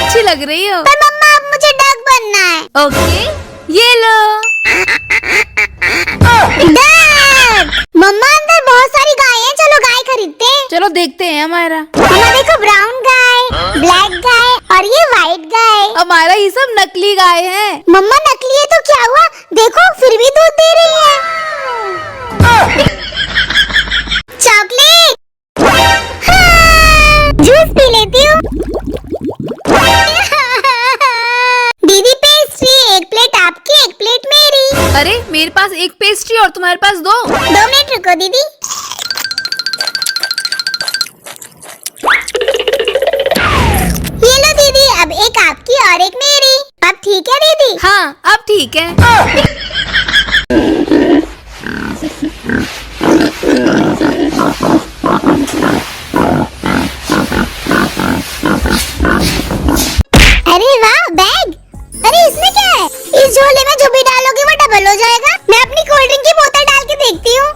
अच्छी लग रही हो। पर मम्मा अब मुझे डक बनना है। ओके, ये लो। डक! मम्मा अंदर बहुत सारी गाय हैं, चलो गाय खरीदते हैं। चलो देखते हैं हमारा। मम्मा देखो, ब्राउन गाय, ब्लैक गाय और ये व्हाइट गाय। हमारा ये सब नकली गाय है। मम्मा नकली है तो क्या हुआ, देखो फिर भी दूध दे रही है। चॉकलेट, जूस पी लेती हूँ। दीदी पेस्ट्री, एक प्लेट आपकी, एक प्लेट मेरी। अरे मेरे पास एक पेस्ट्री और तुम्हारे पास 2। 2 मिनट रुको दीदी। ये लो दीदी, अब एक आपकी और एक मेरी। अब ठीक है दीदी? हाँ अब ठीक है। अरे वाह, बैग। अरे इसमें क्या है? इस झोले में जो भी डालोगे वो डबल हो जाएगा। मैं अपनी कोल्ड ड्रिंक की बोतल डाल के देखती हूँ।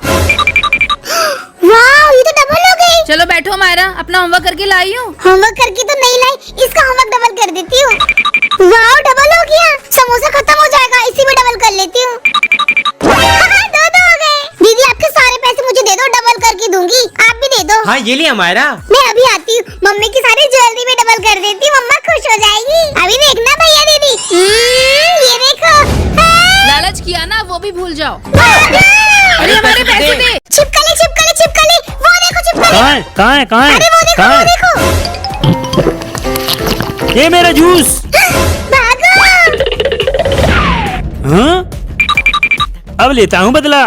वाह, ये तो डबल हो गई। चलो बैठो मायरा, अपना होमवर्क करके लाई हूँ। होमवर्क करके तो नहीं लाई, इसका होमवर्क डबल कर देती हूँ। वाह, डबल हो गया। समोसा खत्म हो जाएगा, इसी में डबल कर लेती हूँ। 2 हो गए। दीदी आपके सारे पैसे मुझे दे दो, डबल करके दूंगी। आप भी दे दो। हाँ ये लिया मायरा। मैं अभी आती हूँ, मम्मी की सारी ज्वेलरी में डबल कर देती हूँ, मम्मा खुश हो जाएगी। अभी देखना भैया दीदी। ये देखो। लालच किया ना, वो भी भूल जाओ। अरे हमारे पैसे दे। छिपकली छिपकली छिपकली, वो देखो छिपकली। कहाँ है? अरे वो देखो। ये मेरा जूस। भागो। हाँ? अब लेता हूँ बदला।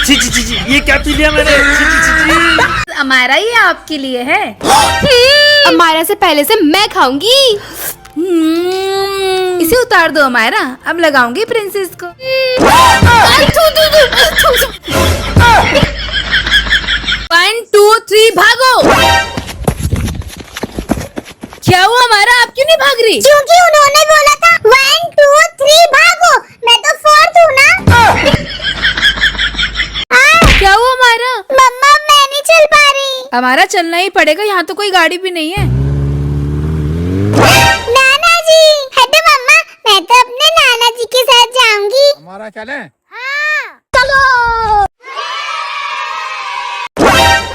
ची ची ची ची, ये क्या पी लिया मैंने? ची ची ची ची। हमारा ये आपके लिए है। अमायरा से पहले से मैं खाऊंगी। इसे उतार दो हमारा, अब लगाऊंगी प्रिंसेस को। 1 2 3 भागो। क्या हुआ हमारा, आप क्यों नहीं भाग रही? क्योंकि उन्होंने बोला था 1 2 3 भागो, मैं तो 4th हूँ ना। क्या हुआ हमारा? मम्मा मैं नहीं चल पा रही। हमारा चलना ही पड़ेगा, यहाँ तो कोई गाड़ी भी नहीं है। नाना जी, हटो मम्मा, मैं तो अपने नाना जी के साथ जाऊंगी। हमारा चले? हाँ चलो।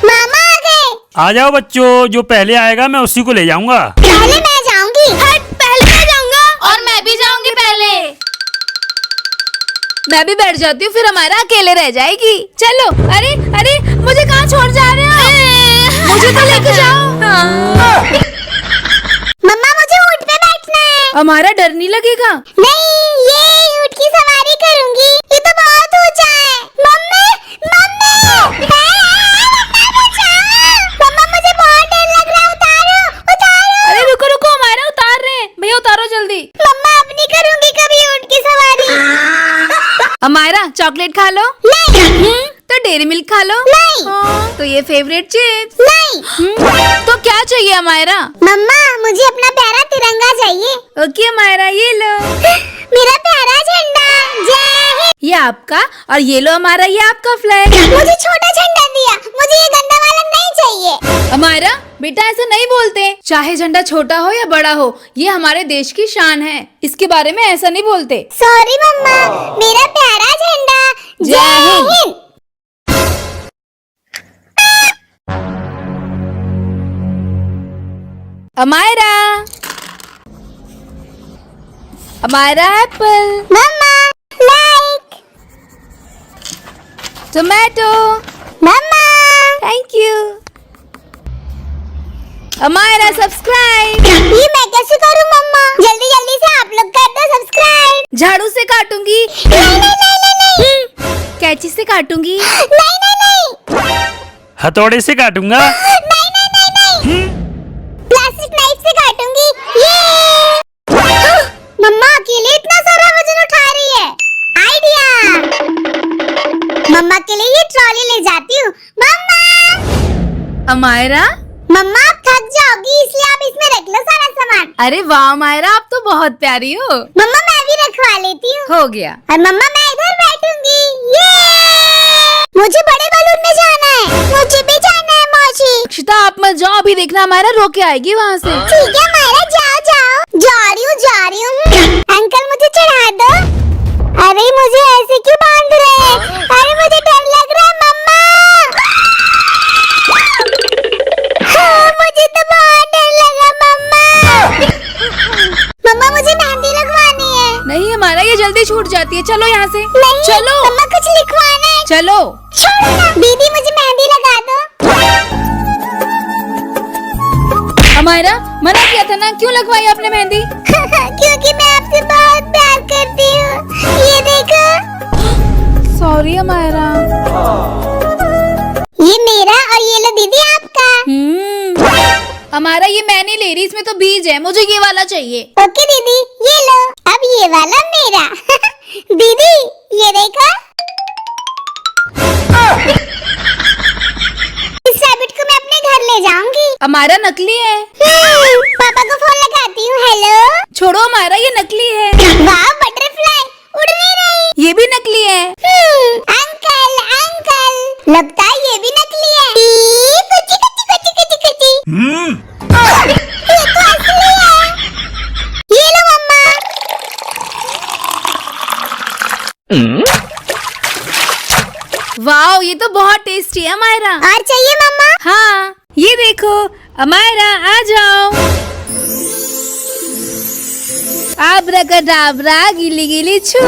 मामा आ गए। आ जाओ बच्चों, जो पहले आएगा मैं उसी को ले जाऊंगा। पहले मैं जाऊंगी। हट, पहले मैं जाऊंगा। और मैं भी जाऊंगी पहले। मैं भी बैठ जाती हूँ, फिर हमारा अकेले रह जाएगी। चलो। अरे अरे, मुझे कहाँ छोड़ जा रहे हो? मुझे तो लेके जाओ। मम्मा मुझे ऊँट पे बैठना है। हमारा डर नहीं लगेगा? नहीं, ये ऊँट की सवारी करूंगी। ये तो बहुत ऊंचा है। मम्मी मम्मी, मम्मा बचाओ। मम्मा मुझे बहुत डर लग रहा है, उतारो उतारो। अरे रुको रुको, हमारा उतार रहे हैं। भैया उतारो जल्दी। मम्मा अब नहीं करूंगी कभी ऊँट की सवारी। हमारा चॉकलेट खा लो। नहीं तो डेयरी मिल्क खा लो। नहीं तो ये फेवरेट चिप्स। नहीं। तो क्या चाहिए हमारा? मम्मा मुझे अपना प्यारा तिरंगा चाहिए। ओके हमारा, ये लो। मेरा प्यारा झंडा। जय हिंद। ये आपका, और ये लो हमारा, ये आपका फ्लैग। मुझे छोटा झंडा दिया, मुझे ये गंदा वाला नहीं चाहिए। हमारा बेटा ऐसा नहीं बोलते, चाहे झंडा छोटा हो या बड़ा हो, ये हमारे देश की शान है, इसके बारे में ऐसा नहीं बोलते। सॉरी मम्मा, मेरा प्यारा झंडा। जय हिंद। हमारा हमारा apple, mama like. Tomato, mama thank you. हमारा सब्सक्राइब। ये मैं कैसे करूँ मम्मा? जल्दी जल्दी से आप लोग कर दो सब्सक्राइब। झाड़ू से काटूंगी। नहीं नहीं नहीं नहीं नहीं। कैंची से काटूंगी। नहीं नहीं नहीं। हथौड़े से काटूंगा। नहीं नहीं नहीं नहीं। प्लास्टिक नाइफ से काटूंगी। ये मम्मा अकेले इतना सारा वजन उठा रही है। आइडिया। मम्मा के लिए ये ट्रॉली ले जाती हूँ। मम्मा अमायरा, मम्मा आप थक जाओगी, इसलिए आप इसमें रख लो सारा सामान। अरे वाह अमायरा, आप तो बहुत प्यारी हो। मम्मा मैं भी रखवा लेती हूँ। हो गया। और मम्मा मैं इधर बैठूंगी। काटूंगी। ये मुझे बड़े बलून में जाना है, मुझे भी जाना है मौसी। अक्षिता आप मत जाओ, अभी देखना हमारा रोक के आएगी वहाँ से। ठीक है मायरा, जाओ जाओ। जा रही हूँ। अंकल मुझे चढ़ा दो। अरे मुझे ऐसे क्यों बांध रहे हैं? अरे मुझे डर लग रहा है मम्मा। हाँ, मुझे तो बहुत डर लगा मम्मा। मम्मा मुझे मेहंदी लगवानी है। नहीं हमारा ये जल्दी छूट जाती है, चलो यहाँ से। नहीं चलो मम्मा, कुछ लिखवाना है। चलो। छोड़ो ना। दीदी मुझे मेहंदी लगा दो। हमारा मना किया था ना, क्यों लगवाई आपने मेहंदी? क्योंकि मैं आपसे बहुत प्यार करती हूँ। ये देखो। सॉरी हमारा। ये मेरा और ये लो दीदी आपका। हमारा ये मैं नहीं ले रही, इसमें तो बीज है, मुझे ये वाला चाहिए। ओके दीदी, ये लो। अब ये वाला मेरा। दीदी ये देखो। इस रैबिट को मैं अपने घर ले जाऊंगी। हमारा नकली है। पापा को फोन लगाती हूँ। हेलो। छोड़ो हमारा, ये नकली है। वाह, बटरफ्लाई उड़ नहीं रही। ये भी नकली है। अंकल अंकल, लगता है ये भी नकली है। कुची कुची कुची कुची कुची। ये तो असली है। ये लो मम्मा। वाह, ये तो बहुत टेस्टी है हमारा। और चाहिए मम्मा? हाँ, ये देखो हमारा, आ जाओ। आब्राकडाब्रा गिली गिली छू।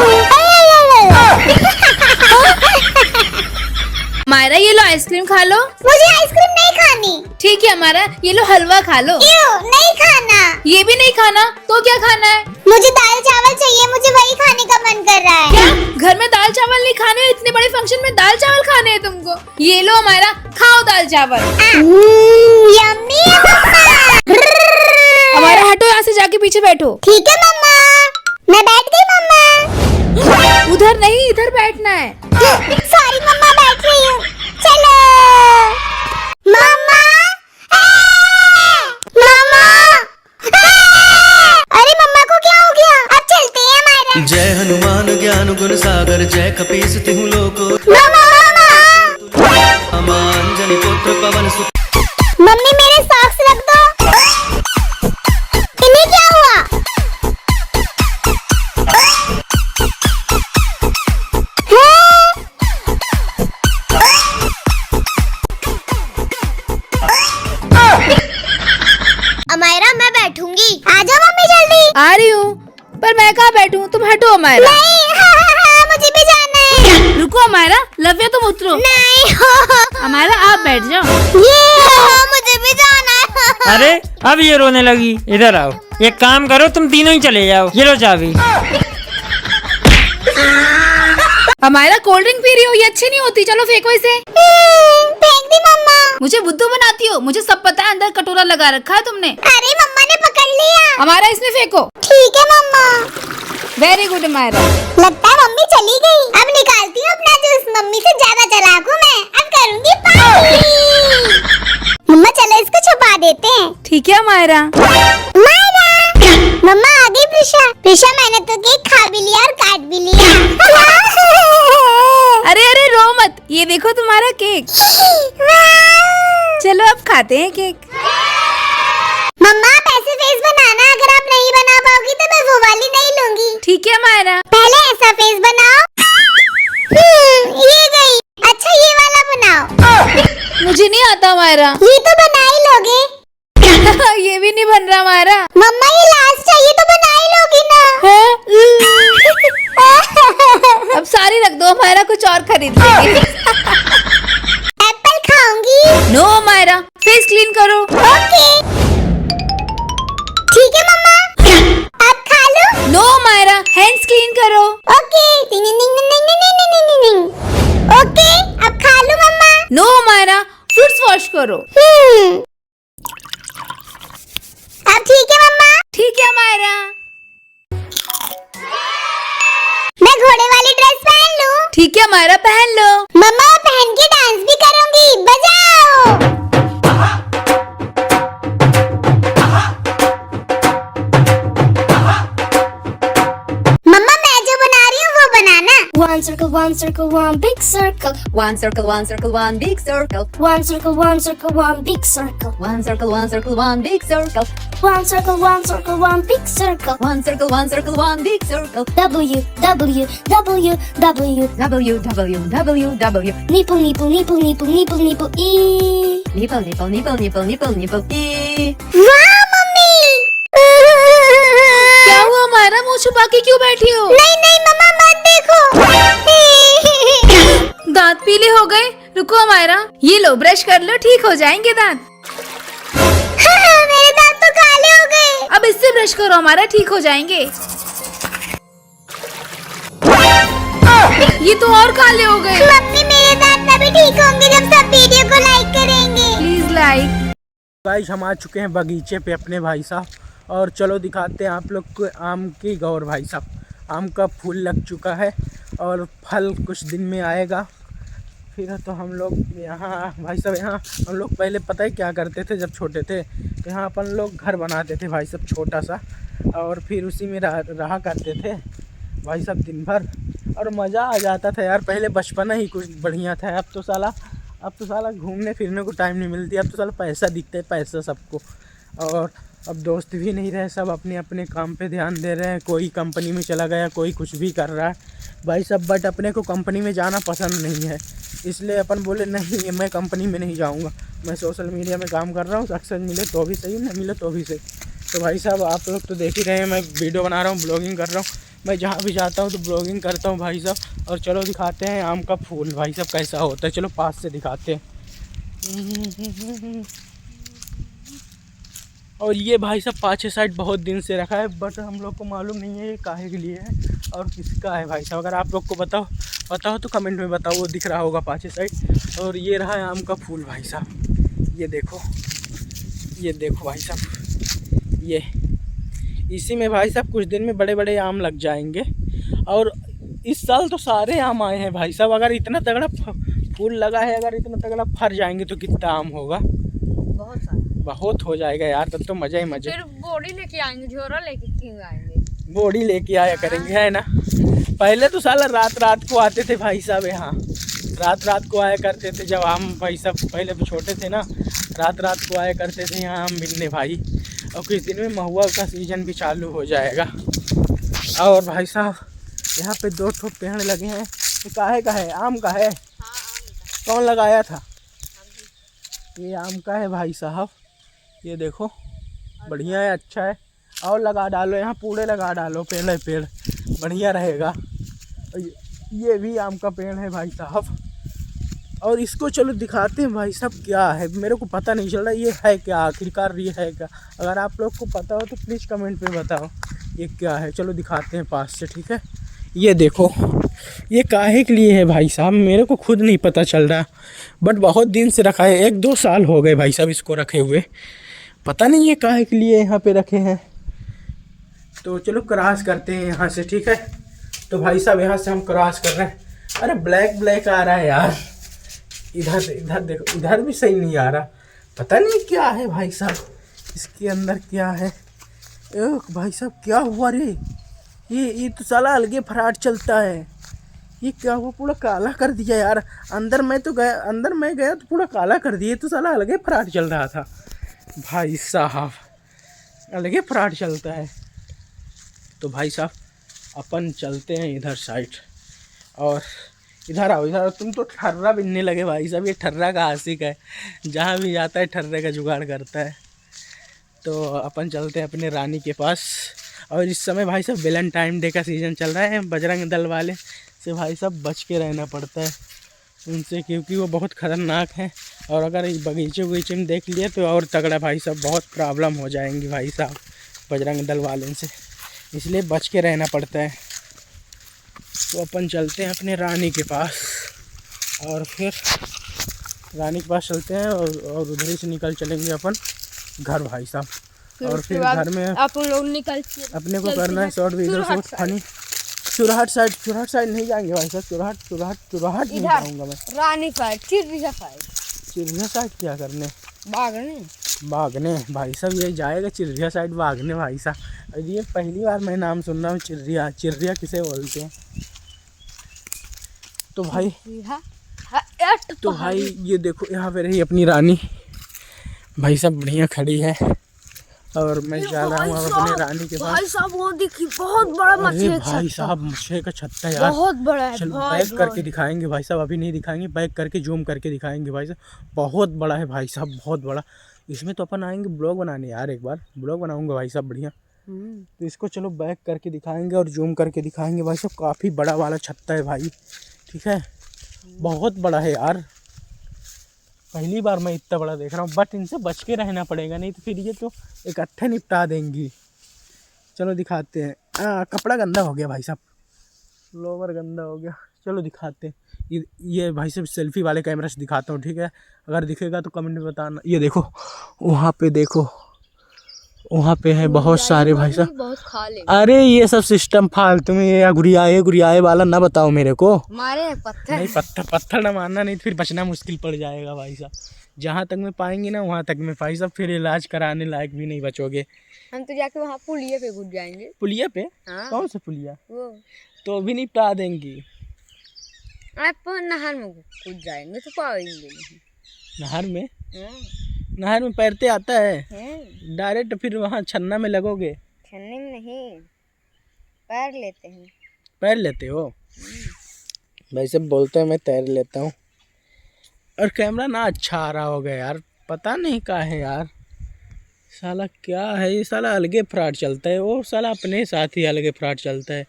हमारा ये लो आइसक्रीम खा लो। मुझे आइसक्रीम नहीं खानी। ठीक है हमारा, ये लो हलवा खा लो। क्यों नहीं खाना? ये भी नहीं खाना तो क्या खाना है? मुझे दाल चावल चाहिए, मुझे वही खाने का मन कर रहा है। क्या घर में दाल चावल नहीं खाने? इतने बड़े फंक्शन में दाल चावल खाने हैं तुमको? ये लो हमारा, खाओ दाल चावल। यम्मी है मम्मा। हमारा हटो यहाँ से, जाके पीछे बैठो। ठीक है मम्मा, मैं बैठ गई मम्मा। उधर नहीं, इधर बैठना है। सॉरी मम्मा, बैठ रही हूँ। चलो मम्मा। मम्मा। अरे मम्मा को क्या हो गया? अब चलते हैं हमारा। जय हनुमान ज्ञान गुण सागर, जय कपीस तिहु लोको। मम्मा। अंजनी पुत्र पवन सुत। मम्मी मेरे सॉक्स रख दो। इन्हें क्या हुआ? अमायरा मैं बैठूंगी। आ जाओ मम्मी जल्दी। आ रही हूँ, पर मैं कहाँ बैठूं? तुम हटो हमारा। नहीं, हाँ, मुझे भी जाना है। रुको हमारा, लव्य तुम उतरो। नहीं। हमारा आप बैठ जाओ। मुझे भी जाना है। अरे अब ये रोने लगी, इधर आओ। एक काम करो, तुम तीनों ही चले जाओ। ये लो चाबी। हमारा कोल्ड ड्रिंक पी रही हो, ये अच्छी नहीं होती। चलो फेंको इसे। फेंक दी मम्मा। मुझे बुद्धू बनाती हो, मुझे सब पता है। अंदर कटोरा लगा रखा है तुमने। अरे मम्मा ने पकड़ लिया। हमारा इसमें फेंको। ठीक है मम्मा। वेरी गुड हमारा। लगता है मम्मी चली गई। अब निकालती हूँ अपना जूस। मम्मी से ज्यादा चालाक हूँ मैं। अब करूँगी पार्टी। मम्मा चलो इसको छुपा देते हैं। ठीक है हमारा। मायरा। मम्मा आ गई प्रिशा। प्रिशा मैंने तो केक खा भी लिया और काट भी लिया। अरे अरे रो मत, ये देखो तुम्हारा केक। चलो अब खाते हैं केक। मम्मा आप ऐसे फेस बनाना, अगर आप नहीं बना पाओगी तो मैं वो वाली नहीं लूंगी। ठीक है हमारा। पहले ऐसा फेस बनाओ। ये गई। अच्छा ये वाला बनाओ। मुझे नहीं आता हमारा। ये तो बना ही लोगे। ये भी नहीं बन रहा हमारा। मम्मा ये लास्ट है, ये तो बना ही लोगी ना। अब सारी रख दो, हमारा कुछ और खरीद लेंगे। एप्पल खाऊंगी। नो हमारा, फेस क्लीन करो। ओके ठीक है मम्मा। अब खा लो। नो हमारा, हैंड्स क्लीन करो। ओके। ओके अब खा लो मम्मा। नो हमारा, फ्रूट्स वॉश करो। अब ठीक है मम्मा। ठीक है हमारा। मैं घोड़े वाली ड्रेस पहन लूं? ठीक है हमारा, पहन लो। मम्मा पहन के डांस भी करूंगी। बजाओ। मम्मा मैं जो बना रही हूँ वो बनाना। One circle, one big circle. One circle, one circle, one big circle. One circle, one big circle. One circle, one circle, one big circle. One circle, one big circle. One circle, one circle, one big circle. W, W, W, W. W, W, W, W. Nipple, nipple, nipple, nipple, nipple, nipple, E. Nipple, nipple, nipple, nipple, nipple, nipple. E. वाह mummy! क्या हुआ मायरा, मुंह छुपा के क्यों बैठी हो? नहीं नहीं मम्मा मत देखो। दांत पीले हो गए? रुको मायरा, ये लो ब्रश कर लो, ठीक हो जाएंगे दांत। मेरे दांत तो काले हो गए। अब इससे ब्रश करो हमारा, ठीक हो जाएंगे। ये तो और काले हो गए। मम्मी मेरे दांत तभी ठीक होंगे जब सब वीडियो को लाइक करेंगे। Please like. गाइस हम आ चुके हैं बगीचे पे अपने भाई साहब, और चलो दिखाते हैं आप लोग को आम की गौर। भाई साहब आम का फूल लग चुका है और फल कुछ दिन में आएगा। फिर तो हम लोग यहाँ भाई साहब, यहाँ हम लोग पहले पता है क्या करते थे जब छोटे थे, तो यहाँ अपन लोग घर बनाते थे भाई साहब छोटा सा, और फिर उसी में रहा करते थे भाई साहब दिन भर, और मज़ा आ जाता था यार। पहले बचपना ही कुछ बढ़िया था। अब तो साला घूमने फिरने को टाइम नहीं मिलती। अब तो साला पैसा दिखता है, पैसा सबको, और अब दोस्त भी नहीं रहे, सब अपने अपने काम पे ध्यान दे रहे हैं। कोई कंपनी में चला गया, कोई कुछ भी कर रहा है भाई साहब। बट अपने को कंपनी में जाना पसंद नहीं है, इसलिए अपन बोले नहीं मैं कंपनी में नहीं जाऊंगा, मैं सोशल मीडिया में काम कर रहा हूँ। सक्सेस मिले तो भी सही, नहीं मिले तो भी सही। तो भाई साहब आप लोग तो देख ही रहे हैं, मैं वीडियो बना रहा हूँ, ब्लॉगिंग कर रहा हूँ। मैं जहाँ भी जाता हूँ तो ब्लॉगिंग करता हूँ भाई साहब। और चलो दिखाते हैं आम का फूल भाई साहब कैसा होता है। चलो पास से दिखाते हैं। और ये भाई साहब पाँच साइड बहुत दिन से रखा है, बट हम लोग को मालूम नहीं है ये काहे के लिए है और किसका है भाई साहब। अगर आप लोग को पता हो तो कमेंट में बताओ, वो दिख रहा होगा पाँच साइड। और ये रहा है आम का फूल भाई साहब, ये देखो भाई साहब, ये इसी में भाई साहब कुछ दिन में बड़े बड़े आम लग जाएंगे। और इस साल तो सारे आम आए हैं भाई साहब। अगर इतना तगड़ा फूल लगा है, अगर इतना तगड़ा फर जाएंगे तो कितना आम होगा, बहुत हो जाएगा यार, तब तो मज़ा ही मज़ा। फिर बोरी लेके आएंगे, झोरा लेके क्यों आएंगे? बोरी लेके आया करेंगे, है ना। पहले तो साला रात को आते थे भाई साहब, यहाँ रात को आया करते थे जब हम भाई साहब पहले तो छोटे थे ना, रात को आया करते थे यहाँ आम मिलने भाई। और कुछ दिन में महुआ का सीज़न भी चालू हो जाएगा। और भाई साहब यहाँ पे 2 ठो पेड़ लगे हैं। ये काहे का है? आम का है? कौन लगाया था? ये आम का है भाई साहब, ये देखो बढ़िया है, अच्छा है। और लगा डालो यहाँ, पूरे लगा डालो, पेड़ बढ़िया रहेगा। ये भी आम का पेड़ है भाई साहब। और इसको चलो दिखाते हैं भाई साहब क्या है, मेरे को पता नहीं चल रहा ये है क्या, आखिरकार ये है क्या। अगर आप लोग को पता हो तो प्लीज़ कमेंट में बताओ ये क्या है। चलो दिखाते हैं पास से, ठीक है। ये देखो ये काहे के लिए है भाई साहब, मेरे को खुद नहीं पता चल रहा, बट बहुत दिन से रखा है, 1-2 साल हो गए भाई साहब इसको रखे हुए। पता नहीं ये काहे के लिए यहाँ पे रखे हैं। तो चलो क्रॉस करते हैं यहाँ से, ठीक है। तो भाई साहब यहाँ से हम क्रॉस कर रहे हैं। अरे ब्लैक आ रहा है यार, इधर देखो, इधर भी सही नहीं आ रहा। पता नहीं क्या है भाई साहब, इसके अंदर क्या है। भाई साहब क्या हुआ रे, ये तो साला अलगे फराट चलता है। ये क्या हुआ, पूरा काला कर दिया यार। अंदर मैं गया तो पूरा काला कर दिया, तो साला अलगे फराट चल रहा था भाई साहब, अलगे फराट चलता है। तो भाई साहब अपन चलते हैं इधर साइड, और इधर आओ। तुम तो ठर्रा बिनने लगे भाई साहब, ये ठर्रा का आशिक है, जहाँ भी जाता है ठर्रे का जुगाड़ करता है। तो अपन चलते हैं अपने रानी के पास। और इस समय भाई साहब वैलेंटाइन डे का सीज़न चल रहा है, बजरंग दल वाले से भाई साहब बच के रहना पड़ता है उनसे, क्योंकि वो बहुत ख़तरनाक है। और अगर बगीचे में देख लिए तो और तगड़ा भाई साहब, बहुत प्रॉब्लम हो जाएंगी भाई साहब बजरंग दल वाले से, इसलिए बच के रहना पड़ता है। तो अपन चलते हैं अपने रानी के पास, और फिर रानी के पास चलते हैं और उधर ही से निकल चलेंगे अपन घर भाई साहब। और फिर घर में अपन लोग निकल अपने को करना है शॉर्ट वीडियो, शॉर्ट फनी। चुराहट साइड नहीं जाएंगे भाई साहब, चुराहट नहीं जाऊँगा मैं। रानी साइड, चिड़िया साइड क्या करने? भागने भाई साहब, ये जाएगा चिड़िया साइड भागने भाई साहब। ये पहली बार मैं नाम सुन रहा हूँ चिड़िया किसे बोलते हैं। तो भाई तो भाई ये देखो यहाँ पे रही अपनी रानी, भाई साहब बढ़िया खड़ी है और मैं जा रहा हूँ अब अपने रानी के पास। भाई साहब वो देखिए बहुत बड़ा अरे मछली है, भाई साहब मछली का छत्ता यार, बहुत बड़ा है। चलो भाई बैक करके दिखाएंगे भाई साहब, अभी नहीं दिखाएंगे, बैक करके जूम करके दिखाएंगे भाई साहब। बहुत बड़ा है भाई साहब, बहुत बड़ा। इसमें तो अपन आएंगे ब्लॉग बनाने यार, एक बार ब्लॉग बनाऊंगा भाई साहब बढ़िया। तो इसको चलो बैक करके दिखाएंगे और जूम करके दिखाएंगे भाई साहब। काफ़ी बड़ा वाला छत्ता है भाई, ठीक है, बहुत बड़ा है यार। पहली बार मैं इतना बड़ा देख रहा हूँ, बट इनसे बच के रहना पड़ेगा, नहीं तो फिर ये तो इकट्ठे निपटा देंगी। चलो दिखाते हैं। कपड़ा गंदा हो गया भाई साहब, लोवर गंदा हो गया। चलो दिखाते हैं। ये भाई साहब सेल्फी वाले कैमरा से दिखाता हूँ, ठीक है, अगर दिखेगा तो कमेंट में बताना। ये देखो वहाँ पे, देखो वहाँ पे है बहुत सारे भाई साहब। बहुत खा ले। अरे ये सब सिस्टम फालतू में, ये गुड़ियाए वाला ना बताओ मेरे को। मारे पत्थर नहीं पत्थर ना मारना, नहीं तो फिर बचना मुश्किल पड़ जाएगा भाई साहब। जहाँ तक में पाएंगे ना वहाँ तक में भाई साहब, फिर इलाज कराने लायक भी नहीं बचोगे। हम तो जाके वहाँ पुलिया पे घुस जाएंगे। पुलिया पे? हाँ। कौन सा पुलिया? वो तो भी निपटा देंगी। आप नहर में कूद जाएंगे तो पाएंगे नहीं। नहर में? हाँ। नहर में तैरते आता है हैं? डायरेक्ट, फिर वहाँ छन्ना में लगोगे? छन्ने में नहीं, पैर लेते हैं। पैर लेते हो? भाई साहब बोलते हैं मैं तैर लेता हूँ। और कैमरा ना अच्छा आ रहा होगा यार, पता नहीं क्या है यार, साला क्या है ये, साला अलगे फ्रॉड चलता है, वो साला अपने साथ ही अलगे फ्रॉड चलता है,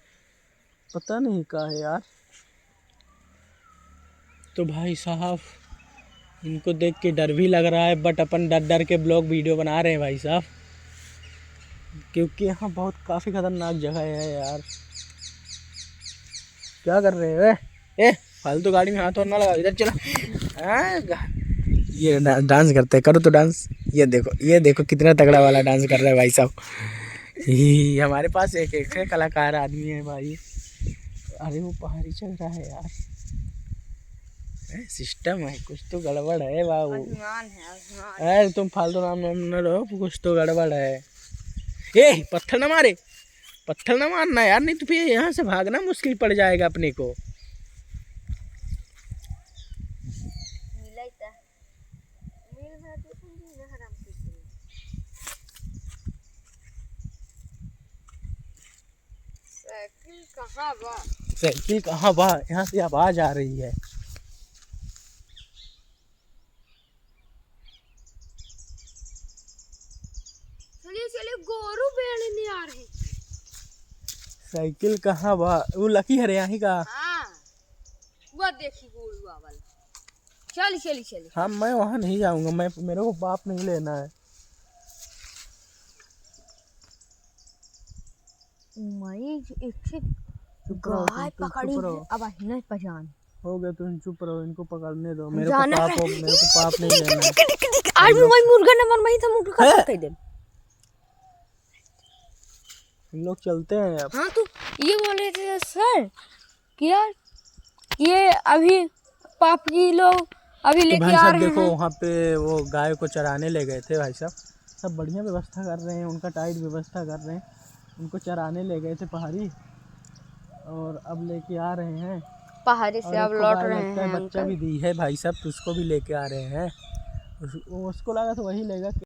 पता नहीं क्या है यार। तो भाई साहब इनको देख के डर भी लग रहा है, बट अपन डर डर के ब्लॉग वीडियो बना रहे हैं भाई साहब, क्योंकि यहाँ बहुत काफ़ी खतरनाक जगह है यार। क्या कर रहे हो? ए फालतू गाड़ी में हाथ और ना लगा, इधर चला। ये डांस करते हैं, करो तो डांस। ये देखो कितना तगड़ा वाला डांस कर रहा है भाई साहब। ये हमारे पास एक कलाकार आदमी है भाई। अरे वो पहाड़ी चल रहा है यार, सिस्टम है, कुछ तो गड़बड़ है बाबू। अरे तुम फालतू नाम न लो, कुछ तो गड़बड़ है। ए पत्थर ना मारे, पत्थर ना मारना यार, नहीं तो फिर यहाँ से भागना मुश्किल पड़ जाएगा अपने को। साइकिल कहाँ बा? यहाँ से आवाज आ रही है। चलिए गोरू बेड़ने आ रहे। साइकिल कहाँ बा? वो लकी है यहाँ का। हाँ वो देखी गोरू वाला। चली। हाँ मैं वहाँ नहीं जाऊँगा, मैं, मेरे को बाप नहीं लेना है। गाय पकड़ी है, अब नहीं पहचान हो गया, तुम चुप रहो, इनको पकड़ने दो। मेरे को पाप नहीं लेना है। आज मैं मुर्गा नंबर में ही था, मुर्गा कह दे। हम लोग चलते हैं अब। हाँ तो ये बोल रहे थे सर कि यार ये अभी पाप की लोग अभी तो लेके भाई आ साहब रहे देखो हैं। वहाँ पे वो गाय को चराने ले गए थे भाई साहब, सब बढ़िया व्यवस्था कर रहे हैं, उनका टाइट व्यवस्था कर रहे हैं, उनको चराने ले गए थे पहाड़ी, और अब लेके आ रहे हैं पहाड़ी से अब लौट रहे हैं। बच्चा भी दी है भाई साहब, तो उसको भी लेके आ रहे हैं। उसको लगा तो वही लेगा।